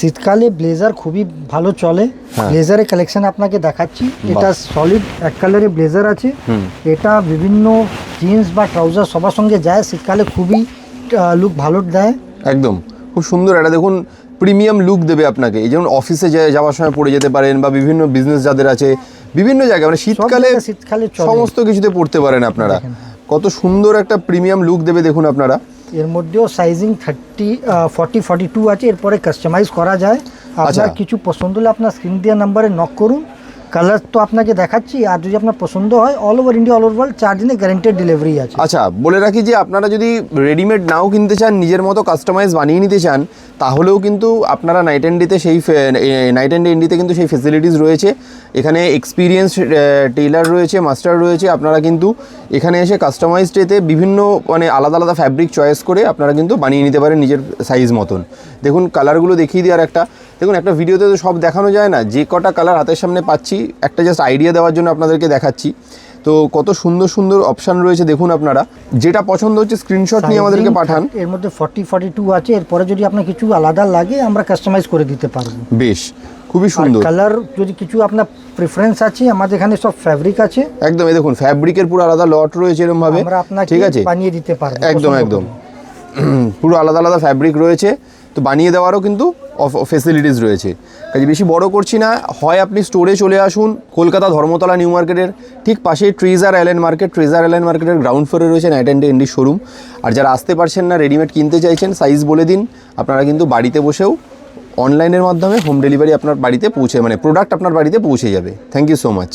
শীতকালে ব্লেজার খুবই ভালো চলে। ব্লেজারের কালেকশন আপনাকে দেখাচ্ছি। এটা সলিড এক কালারের ব্লেজার আছে। এটা বিভিন্ন জিন্স বা ট্রাউজার সবার সঙ্গে যায়, শীতকালে খুবই লুক ভালো দেয়। একদম খুব সুন্দর, এটা দেখুন প্রিমিয়াম লুক দেবে আপনাকে। এই যেমন অফিসে যাওয়ার সময় পরে যেতে পারেন, বা বিভিন্ন বিজনেস যাদের আছে বিভিন্ন জায়গায়, মানে শীতকালে সমস্ত কিছুতে পড়তে পারেন আপনারা। কত সুন্দর একটা প্রিমিয়াম লুক দেবে দেখুন আপনারা। এর মধ্যেও সাইজিং 40, 42 আছে, এরপরে কাস্টমাইজ করা যায়। আপনার কিছু পছন্দ হলে আপনার স্ক্রিন দেওয়া নাম্বারে নক করুন। কালার তো আপনাকে দেখাচ্ছি, আর যদি আপনার পছন্দ হয় all over India all over world 4 দিনে গ্যারান্টেড ডেলিভারি আছে। আচ্ছা, বলে রাখি যে আপনারা যদি রেডিমেড নাও কিনতে চান, নিজের মতো কাস্টমাইজ বানিয়ে নিতে চান, তাহলেও কিন্তু আপনারা নাইট অ্যান্ড ডেতে কিন্তু সেই ফেসিলিটিস রয়েছে। এখানে এক্সপিরিয়েন্স টেইলার রয়েছে, মাস্টার রয়েছে। আপনারা কিন্তু এখানে এসে কাস্টমাইজড এতে বিভিন্ন মানে আলাদা আলাদা ফ্যাব্রিক চয়েস করে আপনারা কিন্তু বানিয়ে নিতে পারেন নিজের সাইজ মতন। দেখুন কালারগুলো দেখিয়ে দিই। আর দেখুন একটা ভিডিওতে তো সব দেখানো যায় না, যে কটা কালার হাতের সামনে পাচ্ছি একটা জাস্ট আইডিয়া দেওয়ার জন্য আপনাদেরকে দেখাচ্ছি। তো কত সুন্দর সুন্দর অপশান রয়েছে দেখুন। আপনারা যেটা পছন্দ হচ্ছে স্ক্রিনশট নিয়ে আমাদেরকে পাঠান। এর মধ্যে 40, 42 আছে, এরপরে যদি আপনার কিছু আলাদা লাগে আমরা কাস্টমাইজ করে দিতে পারবো। বেশ, খুবই সুন্দর। কালার যদি কিছু আপনার প্রেফারেন্স আছে, আমাদের এখানে সব ফ্যাব্রিক আছে। একদম, এই দেখুন ফ্যাব্রিকের পুরো আলাদা লট রয়েছে এরকম ভাবে, আমরা আপনাকে ঠিক আছে, বানিয়ে দিতে পারবো। একদম পুরো আলাদা আলাদা ফ্যাব্রিক রয়েছে, তো বানিয়ে দেওয়ারও কিন্তু ফেসিলিটিস রয়েছে। কাজে বেশি বড় করছি না, হয় আপনি স্টোরে চলে আসুন, কলকাতা ধর্মতলা নিউ মার্কেটের ঠিক পাশেই ট্রেজার আইল্যান্ড মার্কেটের গ্রাউন্ড ফ্লোরে রয়েছে নাইট অ্যান্ড ডে এন্ডি শোরুম। আর যারা আসতে পারছেন না, রেডিমেড কিনতে চাইছেন, সাইজ বলে দিন, আপনারা কিন্তু বাড়িতে বসেও অনলাইনের মাধ্যমে হোম ডেলিভারি আপনার বাড়িতে পৌঁছে, মানে প্রোডাক্ট আপনার বাড়িতে পৌঁছে যাবে। Thank you so much.